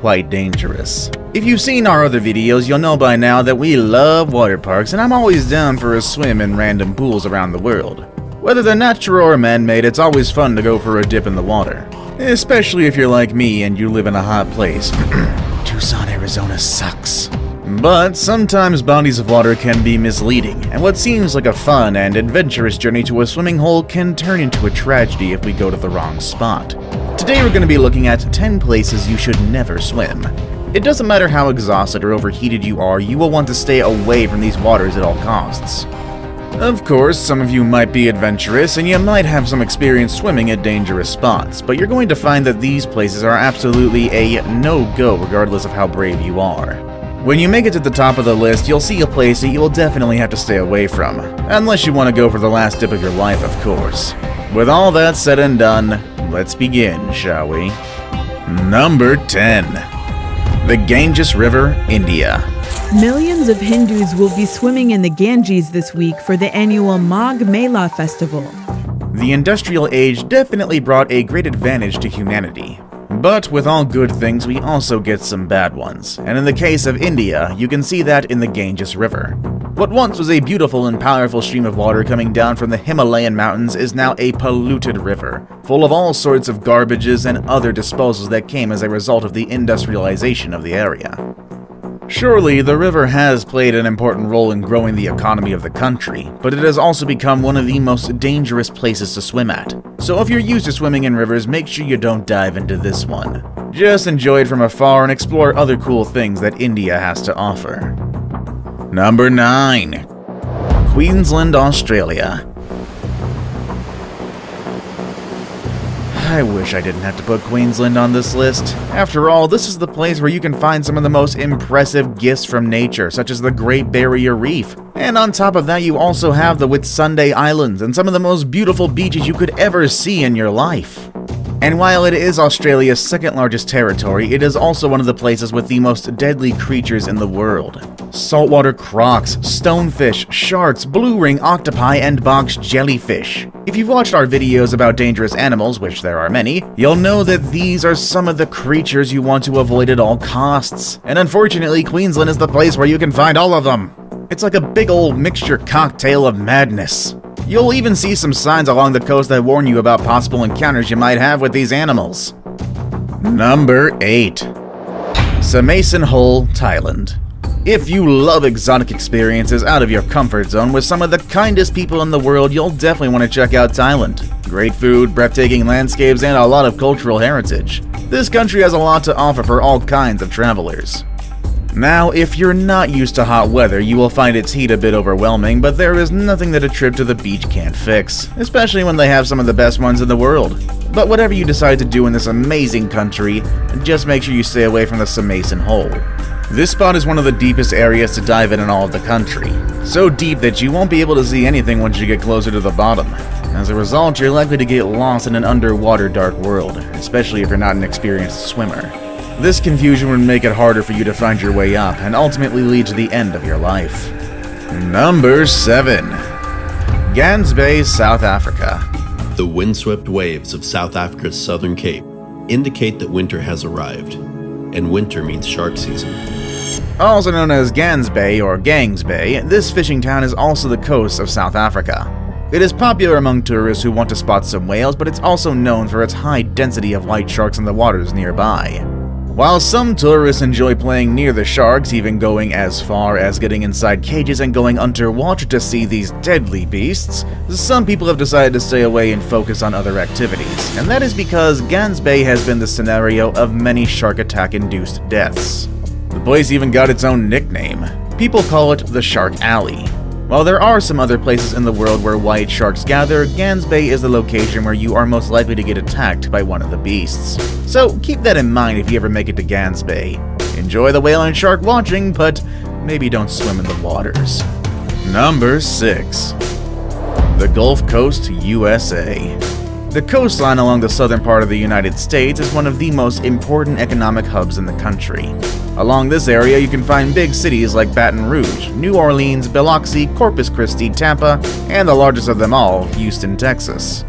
quite dangerous. If you've seen our other videos, you'll know by now that we love water parks, and I'm always down for a swim in random pools around the world. Whether they're natural or man-made, it's always fun to go for a dip in the water. Especially if you're like me and you live in a hot place. Tucson, Arizona sucks. But sometimes bodies of water can be misleading, and what seems like a fun and adventurous journey to a swimming hole can turn into a tragedy if we go to the wrong spot. Today we're going to be looking at 10 places you should never swim. It doesn't matter how exhausted or overheated you are, you will want to stay away from these waters at all costs. Of course, some of you might be adventurous and you might have some experience swimming at dangerous spots, but you're going to find that these places are absolutely a no-go regardless of how brave you are. When you make it to the top of the list, you'll see a place that you will definitely have to stay away from, unless you want to go for the last dip of your life, of course. With all that said and done, let's begin, shall we? Number 10. The Ganges River, India. Millions of Hindus will be swimming in the Ganges this week for the annual Magh Mela festival. The industrial age definitely brought a great advantage to humanity. But with all good things, we also get some bad ones, and in the case of India, you can see that in the Ganges River. What once was a beautiful and powerful stream of water coming down from the Himalayan mountains is now a polluted river, full of all sorts of garbages and other disposals that came as a result of the industrialization of the area. Surely, the river has played an important role in growing the economy of the country, but it has also become one of the most dangerous places to swim at. So if you're used to swimming in rivers, make sure you don't dive into this one. Just enjoy it from afar and explore other cool things that India has to offer. Number 9. Queensland, Australia. I wish I didn't have to put Queensland on this list. After all, this is the place where you can find some of the most impressive gifts from nature, such as the Great Barrier Reef. And on top of that, you also have the Whitsunday Islands and some of the most beautiful beaches you could ever see in your life. And while it is Australia's second largest territory, it is also one of the places with the most deadly creatures in the world. Saltwater crocs, stonefish, sharks, blue ring octopi, and box jellyfish. If you've watched our videos about dangerous animals, which there are many, you'll know that these are some of the creatures you want to avoid at all costs. And unfortunately, Queensland is the place where you can find all of them. It's like a big old mixture cocktail of madness. You'll even see some signs along the coast that warn you about possible encounters you might have with these animals. Number 8. Samaisen Hole, Thailand. If you love exotic experiences out of your comfort zone with some of the kindest people in the world, you'll definitely want to check out Thailand. Great food, breathtaking landscapes, and a lot of cultural heritage. This country has a lot to offer for all kinds of travelers. Now, if you're not used to hot weather, you will find its heat a bit overwhelming, but there is nothing that a trip to the beach can't fix, especially when they have some of the best ones in the world. But whatever you decide to do in this amazing country, just make sure you stay away from the Samaisen Hole. This spot is one of the deepest areas to dive in all of the country. So deep that you won't be able to see anything once you get closer to the bottom. As a result, you're likely to get lost in an underwater dark world, especially if you're not an experienced swimmer. This confusion would make it harder for you to find your way up and ultimately lead to the end of your life. Number 7. Gans Bay, South Africa. The windswept waves of South Africa's southern cape indicate that winter has arrived, and winter means shark season. Also known as Gans Bay or Gangs Bay, this fishing town is also the coast of South Africa. It is popular among tourists who want to spot some whales, but it's also known for its high density of white sharks in the waters nearby. While some tourists enjoy playing near the sharks, even going as far as getting inside cages and going underwater to see these deadly beasts, some people have decided to stay away and focus on other activities, and that is because Gans Bay has been the scenario of many shark attack-induced deaths. The place even got its own nickname. People call it the Shark Alley. While there are some other places in the world where white sharks gather, Gans Bay is the location where you are most likely to get attacked by one of the beasts. So keep that in mind if you ever make it to Gans Bay. Enjoy the whale and shark watching, but maybe don't swim in the waters. Number 6. The Gulf Coast, USA. The coastline along the southern part of the United States is one of the most important economic hubs in the country. Along this area, you can find big cities like Baton Rouge, New Orleans, Biloxi, Corpus Christi, Tampa, and the largest of them all, Houston, Texas.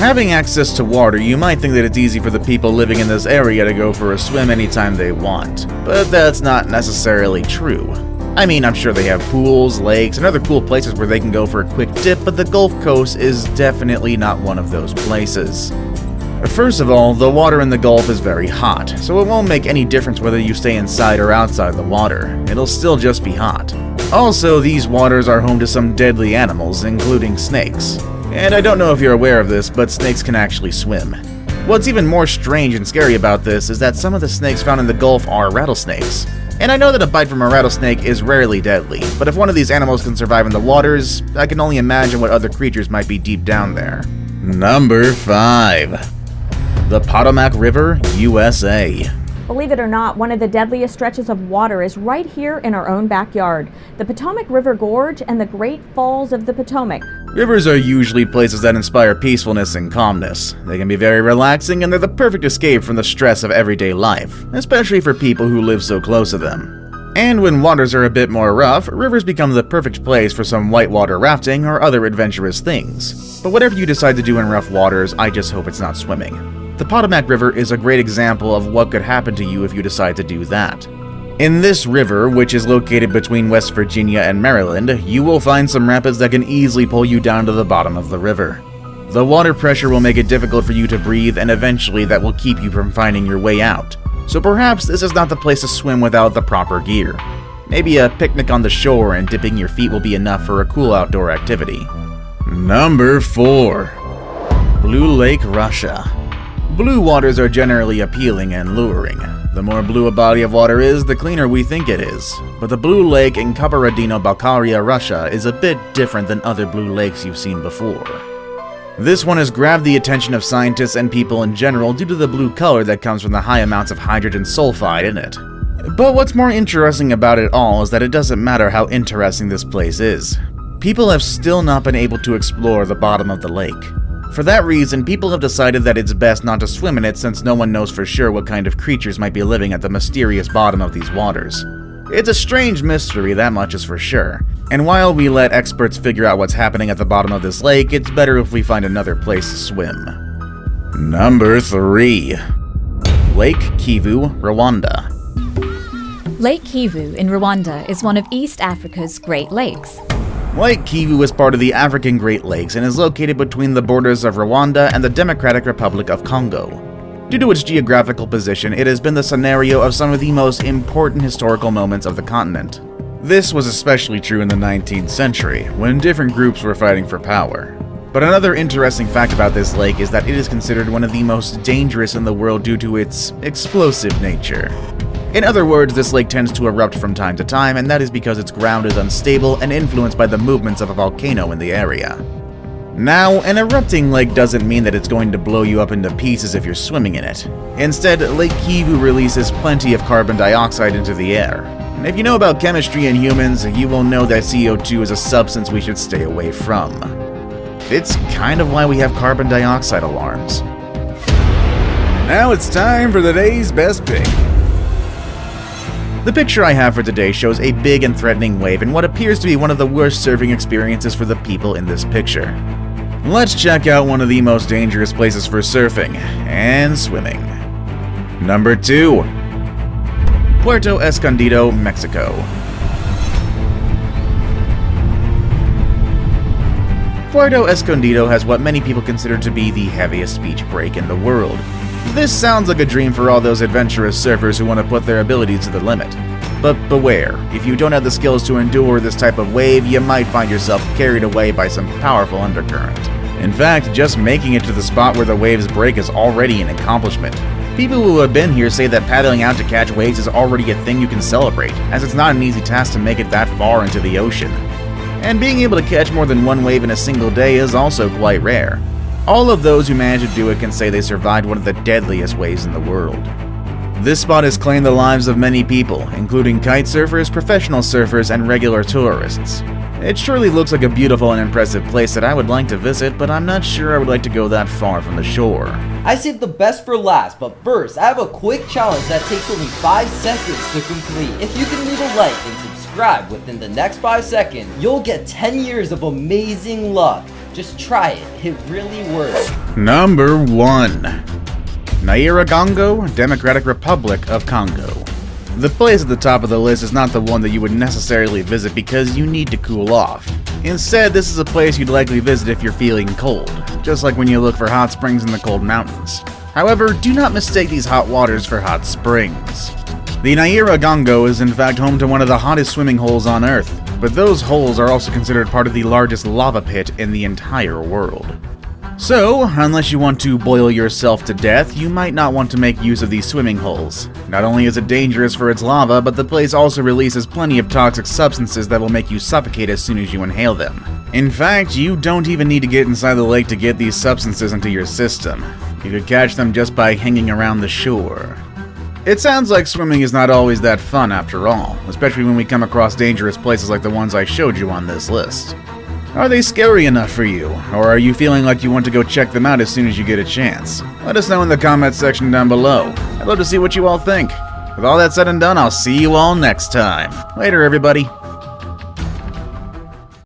Having access to water, you might think that it's easy for the people living in this area to go for a swim anytime they want, but that's not necessarily true. I mean, I'm sure they have pools, lakes, and other cool places where they can go for a quick dip, but the Gulf Coast is definitely not one of those places. First of all, the water in the Gulf is very hot, so it won't make any difference whether you stay inside or outside the water. It'll still just be hot. Also, these waters are home to some deadly animals, including snakes. And I don't know if you're aware of this, but snakes can actually swim. What's even more strange and scary about this is that some of the snakes found in the Gulf are rattlesnakes. And I know that a bite from a rattlesnake is rarely deadly, but if one of these animals can survive in the waters, I can only imagine what other creatures might be deep down there. Number 5. The Potomac River, USA. Believe it or not, one of the deadliest stretches of water is right here in our own backyard. The Potomac River Gorge and the Great Falls of the Potomac. Rivers are usually places that inspire peacefulness and calmness. They can be very relaxing and they're the perfect escape from the stress of everyday life, especially for people who live so close to them. And when waters are a bit more rough, rivers become the perfect place for some whitewater rafting or other adventurous things. But whatever you decide to do in rough waters, I just hope it's not swimming. The Potomac River is a great example of what could happen to you if you decide to do that. In this river, which is located between West Virginia and Maryland, you will find some rapids that can easily pull you down to the bottom of the river. The water pressure will make it difficult for you to breathe, and eventually that will keep you from finding your way out. So perhaps this is not the place to swim without the proper gear. Maybe a picnic on the shore and dipping your feet will be enough for a cool outdoor activity. Number 4. Blue Lake, Russia. Blue waters are generally appealing and luring. The more blue a body of water is, the cleaner we think it is. But the Blue Lake in Kabarodino-Balkaria, Russia is a bit different than other blue lakes you've seen before. This one has grabbed the attention of scientists and people in general due to the blue color that comes from the high amounts of hydrogen sulfide in it. But what's more interesting about it all is that it doesn't matter how interesting this place is. People have still not been able to explore the bottom of the lake. For that reason, people have decided that it's best not to swim in it since no one knows for sure what kind of creatures might be living at the mysterious bottom of these waters. It's a strange mystery, that much is for sure. And while we let experts figure out what's happening at the bottom of this lake, it's better if we find another place to swim. Number 3. Lake Kivu, Rwanda. Lake Kivu in Rwanda is one of East Africa's Great Lakes. Lake Kivu is part of the African Great Lakes and is located between the borders of Rwanda and the Democratic Republic of Congo. Due to its geographical position, it has been the scenario of some of the most important historical moments of the continent. This was especially true in the 19th century, when different groups were fighting for power. But another interesting fact about this lake is that it is considered one of the most dangerous in the world due to its explosive nature. In other words, this lake tends to erupt from time to time, and that is because its ground is unstable and influenced by the movements of a volcano in the area. Now, an erupting lake doesn't mean that it's going to blow you up into pieces if you're swimming in it. Instead, Lake Kivu releases plenty of carbon dioxide into the air. And if you know about chemistry in humans, you will know that CO2 is a substance we should stay away from. It's kind of why we have carbon dioxide alarms. Now it's time for the day's best pick. The picture I have for today shows a big and threatening wave in what appears to be one of the worst surfing experiences for the people in this picture. Let's check out one of the most dangerous places for surfing and swimming. Number 2. Puerto Escondido, Mexico. Puerto Escondido has what many people consider to be the heaviest beach break in the world. This sounds like a dream for all those adventurous surfers who want to put their abilities to the limit. But beware, if you don't have the skills to endure this type of wave, you might find yourself carried away by some powerful undercurrent. In fact, just making it to the spot where the waves break is already an accomplishment. People who have been here say that paddling out to catch waves is already a thing you can celebrate, as it's not an easy task to make it that far into the ocean. And being able to catch more than one wave in a single day is also quite rare. All of those who manage to do it can say they survived one of the deadliest waves in the world. This spot has claimed the lives of many people, including kite surfers, professional surfers, and regular tourists. It surely looks like a beautiful and impressive place that I would like to visit, but I'm not sure I would like to go that far from the shore. I saved the best for last, but first, I have a quick challenge that takes only 5 seconds to complete. If you can leave a like and subscribe within the next 5 seconds, you'll get 10 years of amazing luck. Just try it. It really works. Number 1. Nyiragongo, Democratic Republic of Congo. The place at the top of the list is not the one that you would necessarily visit because you need to cool off. Instead, this is a place you'd likely visit if you're feeling cold, just like when you look for hot springs in the cold mountains. However, do not mistake these hot waters for hot springs. The Nyiragongo is in fact home to one of the hottest swimming holes on Earth, but those holes are also considered part of the largest lava pit in the entire world. So, unless you want to boil yourself to death, you might not want to make use of these swimming holes. Not only is it dangerous for its lava, but the place also releases plenty of toxic substances that will make you suffocate as soon as you inhale them. In fact, you don't even need to get inside the lake to get these substances into your system. You could catch them just by hanging around the shore. It sounds like swimming is not always that fun after all, especially when we come across dangerous places like the ones I showed you on this list. Are they scary enough for you, or are you feeling like you want to go check them out as soon as you get a chance? Let us know in the comment section down below. I'd love to see what you all think. With all that said and done, I'll see you all next time. Later, everybody.